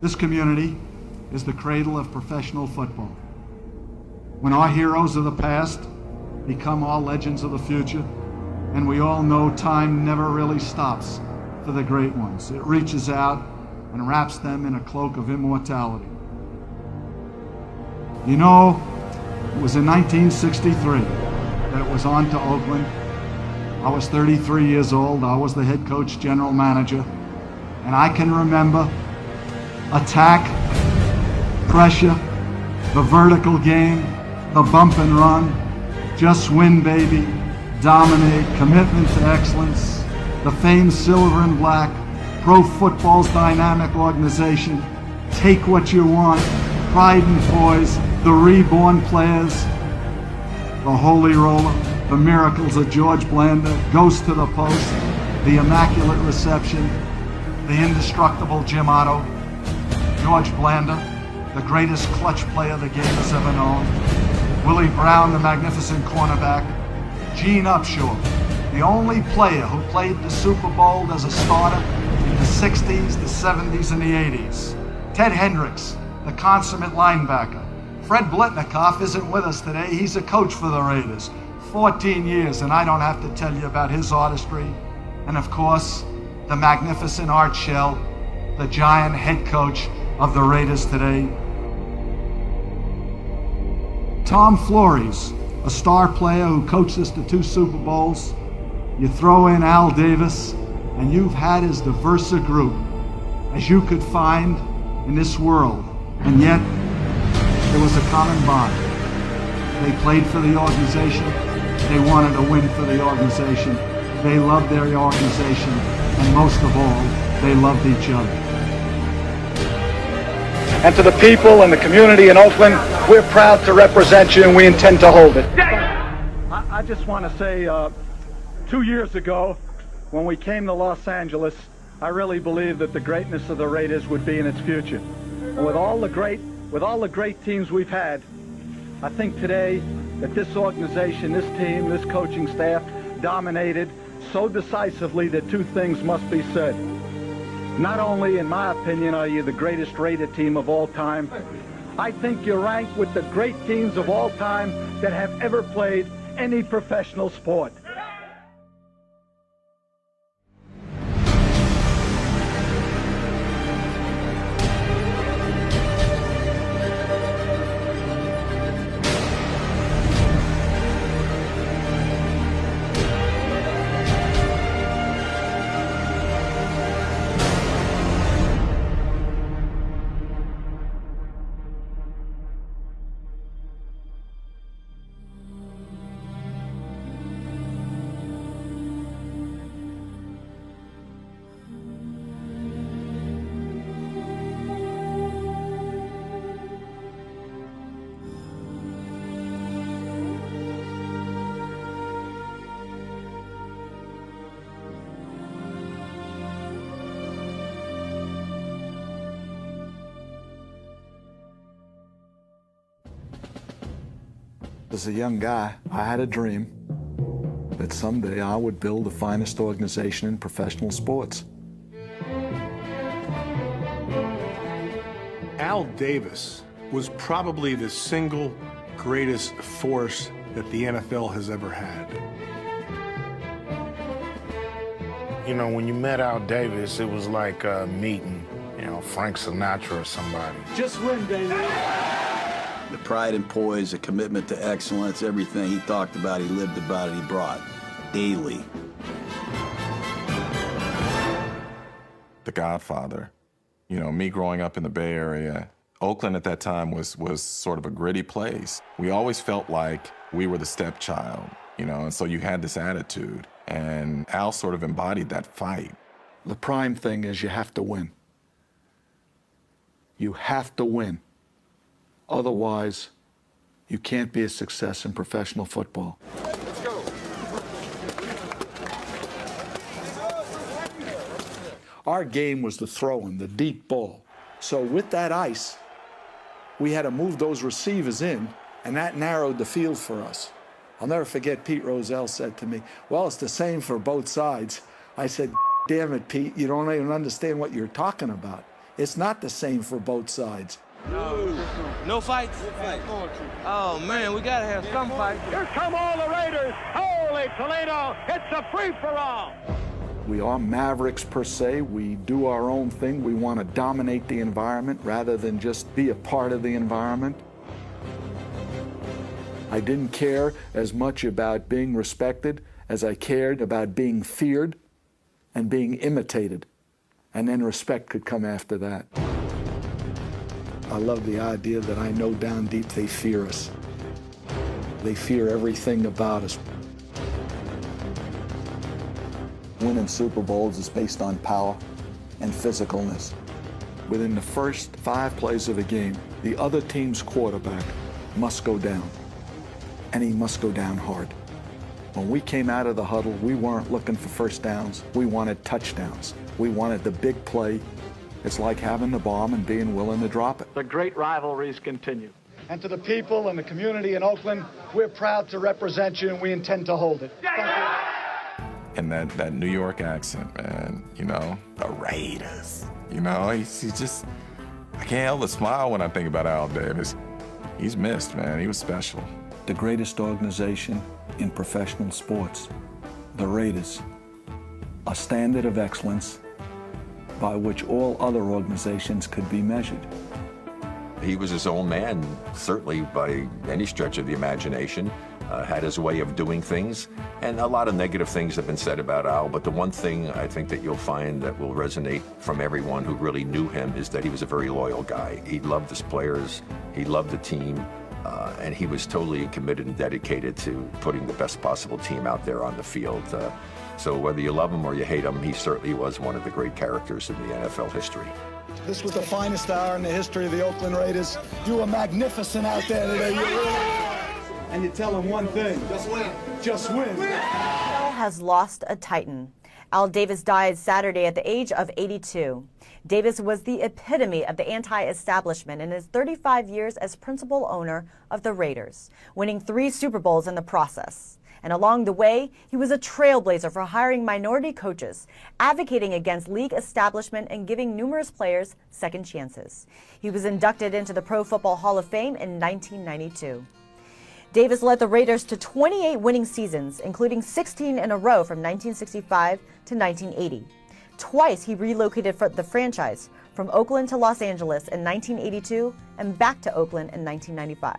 This community is the cradle of professional football. When our heroes of the past become our legends of the future, and we all know time never really stops for the great ones. It reaches out and wraps them in a cloak of immortality. You know, it was in 1963 that it was on to Oakland. I was 33 years old. I was the head coach, general manager, and I can remember attack, pressure, the vertical game, the bump and run, just win, baby, dominate, commitment to excellence, the famed silver and black, pro football's dynamic organization, take what you want, pride and poise, the reborn players, the holy roller, the miracles of George Blanda, ghost to the post, the immaculate reception, the indestructible Jim Otto, George Blanda, the greatest clutch player the game has ever known, Willie Brown, the magnificent cornerback, Gene Upshaw, the only player who played the Super Bowl as a starter in the 60s, the 70s, and the 80s, Ted Hendricks, the consummate linebacker. Fred Blitnikoff isn't with us today. He's a coach for the Raiders. 14 years, and I don't have to tell you about his artistry. And of course, the magnificent Art Shell, the giant head coach of the Raiders today. Tom Flores, a star player who coached us to 2 Super Bowls. You throw in Al Davis, and you've had as diverse a group as you could find in this world. And yet, there was a common bond. They played for the organization. They wanted to win for the organization. They loved their organization. And most of all, they loved each other. And to the people and the community in Oakland, we're proud to represent you and we intend to hold it. I just want to say, 2 years ago, when we came to Los Angeles, I really believed that the greatness of the Raiders would be in its future. And with all the great teams we've had, I think today that this organization, this team, this coaching staff dominated so decisively that 2 things must be said. Not only, in my opinion, are you the greatest Raider team of all time, I think you're ranked with the great teams of all time that have ever played any professional sport. As a young guy, I had a dream that someday I would build the finest organization in professional sports. Al Davis was probably the single greatest force that the NFL has ever had. You know, when you met Al Davis, it was like meeting, Frank Sinatra or somebody. Just win, baby. The pride and poise, the commitment to excellence, everything he talked about, he lived about it, he brought daily. The Godfather. Me growing up in the Bay Area, Oakland at that time was sort of a gritty place. We always felt like we were the stepchild, and so you had this attitude. And Al sort of embodied that fight. The prime thing is you have to win. You have to win. Otherwise, you can't be a success in professional football. Let's go. Our game was the throwing, the deep ball. So with that ice, we had to move those receivers in, and that narrowed the field for us. I'll never forget Pete Rozelle said to me, well, it's the same for both sides. I said, damn it, Pete, you don't even understand what you're talking about. It's not the same for both sides. No fights? Oh, man, we got to have some fights. Here come all the Raiders. Holy Toledo, it's a free-for-all. We are mavericks per se. We do our own thing. We want to dominate the environment rather than just be a part of the environment. I didn't care as much about being respected as I cared about being feared and being imitated. And then respect could come after that. I love the idea that I know down deep they fear us. They fear everything about us. Winning Super Bowls is based on power and physicalness. Within the first 5 plays of a game, the other team's quarterback must go down, and he must go down hard. When we came out of the huddle, we weren't looking for first downs. We wanted touchdowns. We wanted the big play. It's like having the bomb and being willing to drop it. The great rivalries continue. And to the people and the community in Oakland, we're proud to represent you, and we intend to hold it. Thank you. And that New York accent, man, you know, the Raiders. You know, he's just, I can't help but smile when I think about Al Davis. He's missed, man. He was special. The greatest organization in professional sports, the Raiders, a standard of excellence by which all other organizations could be measured. He was his own man, certainly by any stretch of the imagination, had his way of doing things, and a lot of negative things have been said about Al, but the one thing I think that you'll find that will resonate from everyone who really knew him is that he was a very loyal guy. He loved his players, he loved the team, and he was totally committed and dedicated to putting the best possible team out there on the field. So whether you love him or you hate him, he certainly was one of the great characters in the NFL history. This was the finest hour in the history of the Oakland Raiders. You were magnificent out there today. You really were. And you tell them one thing. Just win. Just win. Has lost a Titan. Al Davis died Saturday at the age of 82. Davis was the epitome of the anti-establishment in his 35 years as principal owner of the Raiders, winning 3 Super Bowls in the process. And along the way, he was a trailblazer for hiring minority coaches, advocating against league establishment and giving numerous players second chances. He was inducted into the Pro Football Hall of Fame in 1992. Davis led the Raiders to 28 winning seasons, including 16 in a row from 1965 to 1980. Twice he relocated the franchise from Oakland to Los Angeles in 1982 and back to Oakland in 1995.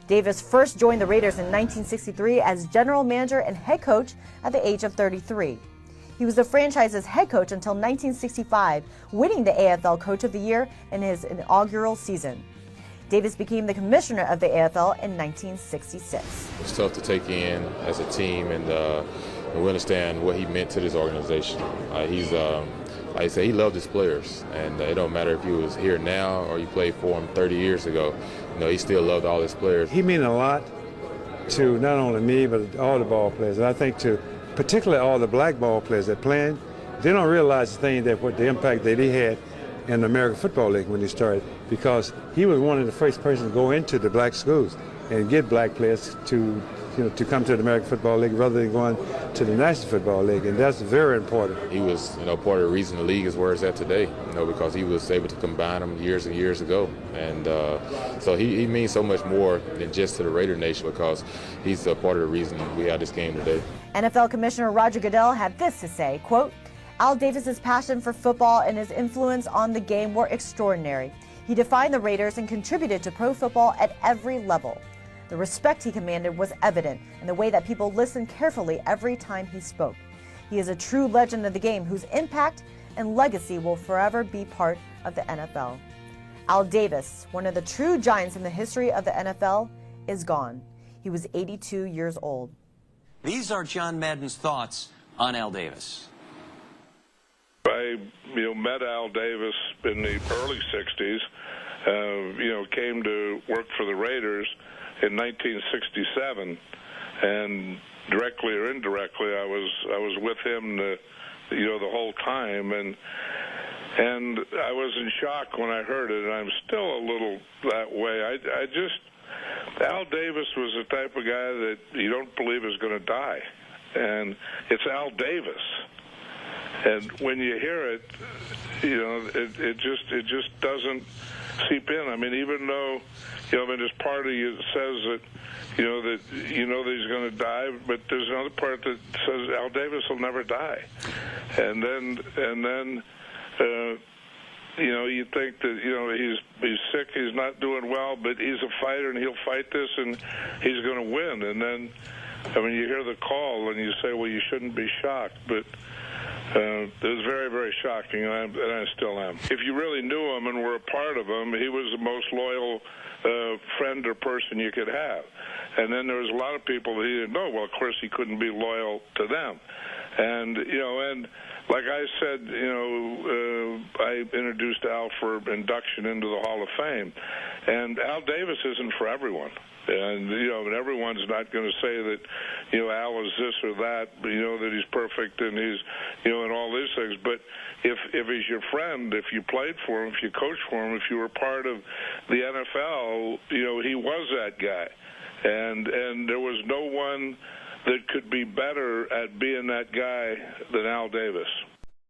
Davis first joined the Raiders in 1963 as general manager and head coach at the age of 33. He was the franchise's head coach until 1965, winning the AFL Coach of the Year in his inaugural season. Davis became the commissioner of the AFL in 1966. It's tough to take in as a team, and we understand what he meant to this organization. He's, like I say, he loved his players, and it don't matter if he was here now or you played for him 30 years ago. You know, he still loved all his players. He meant a lot to not only me, but all the ball players. And I think to particularly all the black ball players that playing, they don't realize the thing that what the impact that he had in the American Football League when he started, because he was one of the first persons to go into the black schools and get black players to come to the American Football League rather than going to the National Football League, and that's very important. He was, part of the reason the league is where it's at today, because he was able to combine them years and years ago, and so he means so much more than just to the Raider Nation, because he's a part of the reason we have this game today. NFL Commissioner Roger Goodell had this to say, quote, Al Davis's passion for football and his influence on the game were extraordinary. He defined the Raiders and contributed to pro football at every level. The respect he commanded was evident in the way that people listened carefully every time he spoke. He is a true legend of the game whose impact and legacy will forever be part of the NFL. Al Davis, one of the true giants in the history of the NFL, is gone. He was 82 years old. These are John Madden's thoughts on Al Davis. I met Al Davis in the early 60s, came to work for the Raiders in 1967, and directly or indirectly, I was with him the whole time, and I was in shock when I heard it, and I'm still a little that way. Al Davis was the type of guy that you don't believe is going to die, and it's Al Davis. And when you hear it, you know, it just doesn't seep in. I mean, even though, you know, I mean, this part of you says that that he's going to die, but there's another part that says Al Davis will never die. And then you think that he's sick, he's not doing well, but he's a fighter and he'll fight this and he's going to win. And then, I mean, you hear the call and you say, well, you shouldn't be shocked, but it was very, very shocking, and I still am. If you really knew him and were a part of him, he was the most loyal friend or person you could have. And then there was a lot of people that he didn't know. Well, of course, he couldn't be loyal to them. And, and like I said, I introduced Al for induction into the Hall of Fame. And Al Davis isn't for everyone. And, and everyone's not going to say that, Al is this or that, that he's perfect and he's, and all these things. But if he's your friend, if you played for him, if you coached for him, if you were part of the NFL, he was that guy. And there was no one that could be better at being that guy than Al Davis.